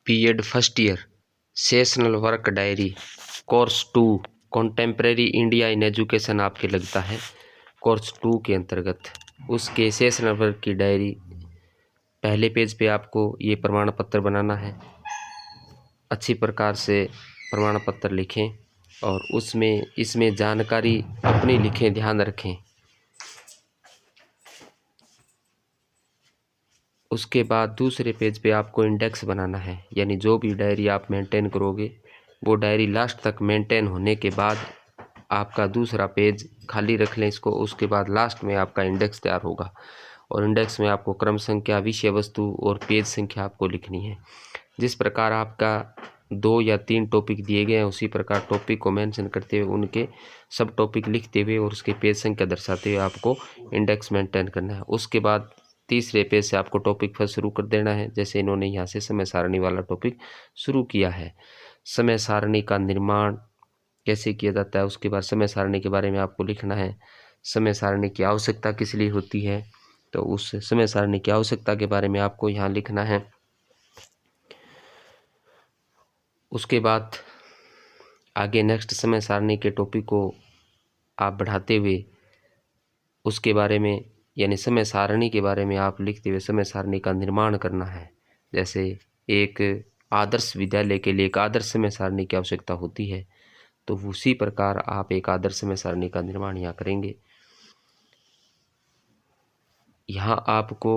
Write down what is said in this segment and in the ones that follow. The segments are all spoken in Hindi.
BEd first year sessional work diary course 2 contemporary India in education आपके लगता है कोर्स 2 के अंतर्गत उसके सेशनल वर्क की डायरी। पहले पेज पे आपको ये प्रमाण पत्र बनाना है। अच्छी प्रकार से प्रमाण पत्र लिखें और इसमें जानकारी अपनी लिखें, ध्यान रखें। उसके बाद दूसरे पेज पे आपको इंडेक्स बनाना है, यानी जो भी डायरी आप मेंटेन करोगे वो डायरी लास्ट तक मेंटेन होने के बाद आपका दूसरा पेज खाली रख लें इसको। उसके बाद लास्ट में आपका इंडेक्स तैयार होगा और इंडेक्स में आपको क्रम संख्या, विषय वस्तु और पेज संख्या आपको लिखनी है। जिस प्रकार आपका 2 या 3 टॉपिक दिए गए हैं उसी प्रकार टॉपिक को मेंशन करते हुए उनके सब टॉपिक लिखते हुए और उसके पेज संख्या दर्शाते हुए आपको इंडेक्स मेंटेन करना है। उसके बाद तीसरे पेज से आपको टॉपिक फर्स्ट शुरू कर देना है। जैसे इन्होंने यहाँ से समय सारणी वाला टॉपिक शुरू किया है। समय सारणी का निर्माण कैसे किया जाता है, उसके बाद समय सारणी के बारे में आपको लिखना है। समय सारणी की आवश्यकता किस लिए होती है, तो उस समय सारणी की आवश्यकता के बारे में आपको यहाँ लिखना है। उसके बाद आगे नेक्स्ट समय सारणी के टॉपिक को आप बढ़ाते हुए उसके बारे में, यानी समय सारणी के बारे में आप लिखते हुए समय सारणी का निर्माण करना है। जैसे एक आदर्श विद्यालय के लिए एक आदर्श समय सारणी की आवश्यकता होती है, तो उसी प्रकार आप एक आदर्श समय सारणी का निर्माण यहाँ करेंगे। यहाँ आपको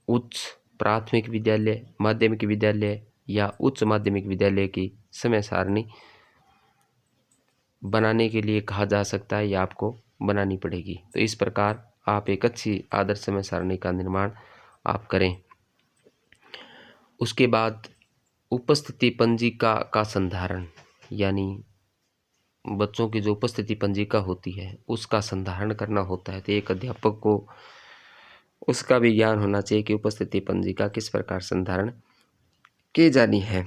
उच्च प्राथमिक विद्यालय, माध्यमिक विद्यालय या उच्च माध्यमिक विद्यालय की समय सारणी बनाने के लिए कहा जा सकता है या आपको बनानी पड़ेगी। तो इस प्रकार आप एक अच्छी आदर्श समय सारणी का निर्माण आप करें। उसके बाद उपस्थिति पंजिका का संधारण, यानी बच्चों की जो उपस्थिति पंजिका होती है उसका संधारण करना होता है। तो एक अध्यापक को उसका भी ज्ञान होना चाहिए कि उपस्थिति पंजिका किस प्रकार संधारण की जानी है,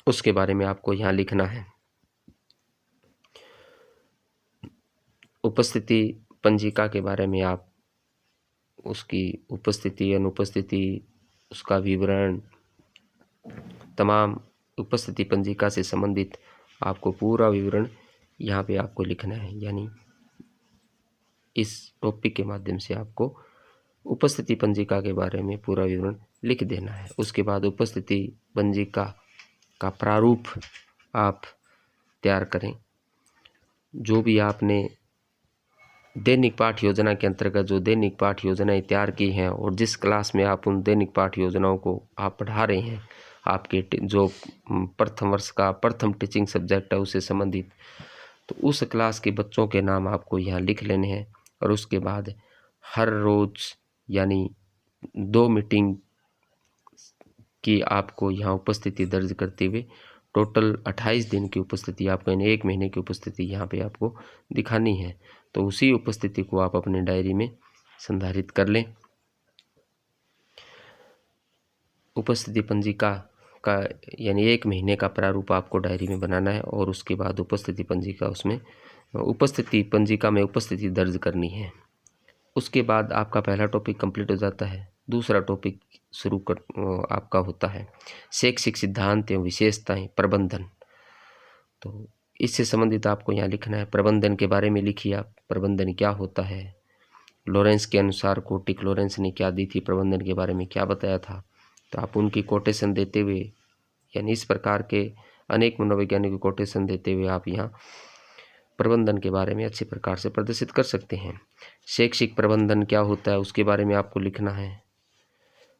उसके बारे में आपको यहाँ लिखना है। उपस्थिति पंजिका के बारे में आप उसकी उपस्थिति, अनुपस्थिति, उसका विवरण, तमाम उपस्थिति पंजिका से संबंधित आपको पूरा विवरण यहाँ पे आपको लिखना है। यानी इस टॉपिक के माध्यम से आपको उपस्थिति पंजिका के बारे में पूरा विवरण लिख देना है। उसके बाद उपस्थिति पंजिका का प्रारूप आप तैयार करें। जो भी आपने दैनिक पाठ योजना के अंतर्गत जो दैनिक पाठ योजनाएं तैयार की हैं और जिस क्लास में आप उन दैनिक पाठ योजनाओं को आप पढ़ा रहे हैं, आपके जो प्रथम वर्ष का प्रथम टीचिंग सब्जेक्ट है उससे संबंधित, तो उस क्लास के बच्चों के नाम आपको यहाँ लिख लेने हैं। और उसके बाद हर रोज़ यानी 2 मीटिंग की आपको यहाँ उपस्थिति दर्ज करते हुए टोटल 28 दिन की उपस्थिति आपको, यानी 1 महीने की उपस्थिति यहाँ पे आपको दिखानी है। तो उसी उपस्थिति को आप अपने डायरी में संधारित कर लें। उपस्थिति पंजिका का यानी 1 महीने का प्रारूप आपको डायरी में बनाना है और उसके बाद उपस्थिति पंजिका में उपस्थिति दर्ज करनी है। उसके बाद आपका पहला टॉपिक कंप्लीट हो जाता है। दूसरा टॉपिक आपका होता है शैक्षिक सिद्धांत एवं विशेषताएं प्रबंधन। तो इससे संबंधित आपको यहाँ लिखना है। प्रबंधन के बारे में लिखिए आप, प्रबंधन क्या होता है, लॉरेंस के अनुसार कोटिक लॉरेंस ने क्या दी थी, प्रबंधन के बारे में क्या बताया था, तो आप उनकी कोटेशन देते हुए, यानी इस प्रकार के अनेक मनोवैज्ञानिक कोटेशन देते हुए आप यहाँ प्रबंधन के बारे में अच्छी प्रकार से प्रदर्शित कर सकते हैं। शैक्षिक प्रबंधन क्या होता है उसके बारे में आपको लिखना है।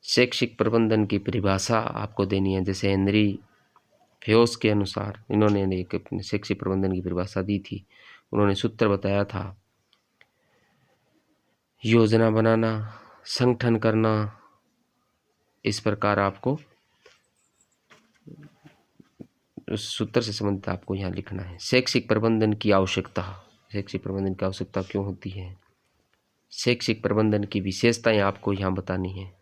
शैक्षिक प्रबंधन की परिभाषा आपको देनी है। जैसे हेनरी फ्योस के अनुसार इन्होंने एक शैक्षिक प्रबंधन की परिभाषा दी थी। उन्होंने सूत्र बताया था योजना बनाना, संगठन करना। इस प्रकार आपको उस सूत्र से संबंधित आपको यहाँ लिखना है। शैक्षिक प्रबंधन की आवश्यकता, शैक्षिक प्रबंधन की आवश्यकता क्यों होती है, शैक्षिक प्रबंधन की विशेषताएं आपको यहाँ बतानी है।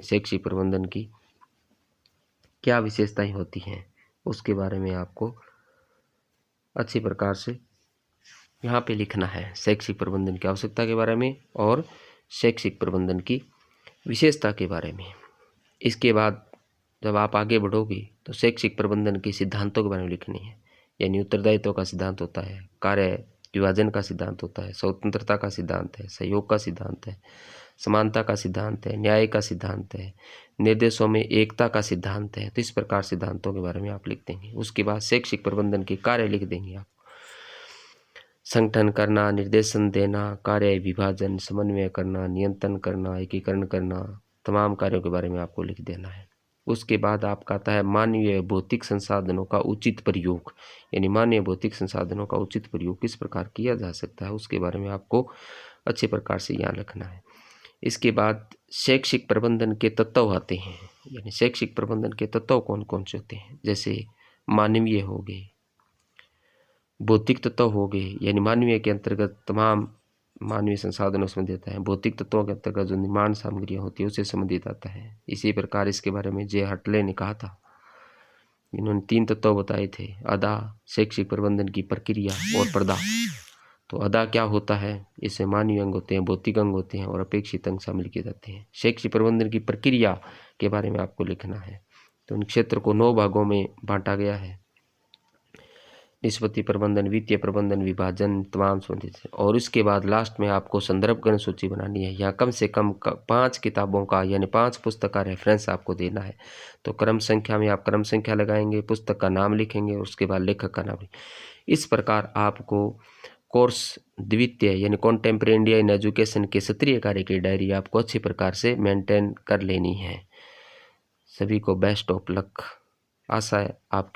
शैक्षिक प्रबंधन की क्या विशेषताएं होती हैं उसके बारे में आपको अच्छी प्रकार से यहाँ पे लिखना है। शैक्षिक प्रबंधन की आवश्यकता के बारे में और शैक्षिक प्रबंधन की विशेषता के बारे में। इसके बाद जब आप आगे बढ़ोगे तो शैक्षिक प्रबंधन के सिद्धांतों के बारे में लिखनी है, यानी उत्तरदायित्व का सिद्धांत होता है, कार्य विभाजन का सिद्धांत होता है, स्वतंत्रता का सिद्धांत है, सहयोग का सिद्धांत है, समानता का सिद्धांत है, न्याय का सिद्धांत है, निर्देशों में एकता का सिद्धांत है। तो इस प्रकार सिद्धांतों के बारे में आप लिख देंगे। उसके बाद शैक्षिक प्रबंधन के कार्य लिख देंगे आप। संगठन करना, निर्देशन देना, कार्य विभाजन, समन्वय करना, नियंत्रण करना, एकीकरण करना, तमाम कार्यों के बारे में आपको लिख देना है। उसके बाद आपका आता है मानवीय भौतिक संसाधनों का उचित प्रयोग, यानी मानवीय भौतिक संसाधनों का उचित प्रयोग किस प्रकार किया जा सकता है, उसके बारे में आपको अच्छे प्रकार से यहाँ लिखना है। इसके बाद शैक्षिक प्रबंधन के तत्व आते हैं, यानी शैक्षिक प्रबंधन के तत्व कौन कौन से होते हैं, जैसे मानवीय हो गए, भौतिक तत्व हो गए, यानी मानवीय के अंतर्गत तमाम मानवीय संसाधनों से संबंधित है। भौतिक तत्वों के अंतर्गत जो निर्माण सामग्रियाँ होती है उससे संबंधित आता है। इसी प्रकार इसके बारे में जे हटले ने कहा था, इन्होंने 3 तत्व बताए थे, अदा, शैक्षिक प्रबंधन की प्रक्रिया और प्रदा। तो अदा क्या होता है, इसमें मानवीय अंग होते हैं, भौतिक अंग होते हैं और अपेक्षित अंग शामिल किए जाते हैं। शैक्षिक प्रबंधन की प्रक्रिया के बारे में आपको लिखना है। तो इन क्षेत्र को 9 भागों में बांटा गया है, निष्पत्ति प्रबंधन, वित्तीय प्रबंधन, विभाजन, तमाम संबंधित है। और उसके बाद लास्ट में आपको संदर्भ ग्रंथ सूची बनानी है। यहाँ कम से कम 5 किताबों का यानी 5 पुस्तक का रेफरेंस आपको देना है। तो क्रम संख्या में आप क्रम संख्या लगाएंगे, पुस्तक का नाम लिखेंगे, उसके बाद लेखक का नाम। इस प्रकार आपको कोर्स द्वितीय यानी कॉन्टेम्परेरी इंडिया इन एजुकेशन के सत्रीय कार्य की डायरी आपको अच्छी प्रकार से मेंटेन कर लेनी है। सभी को बेस्ट ऑफ लक। आशा है आपके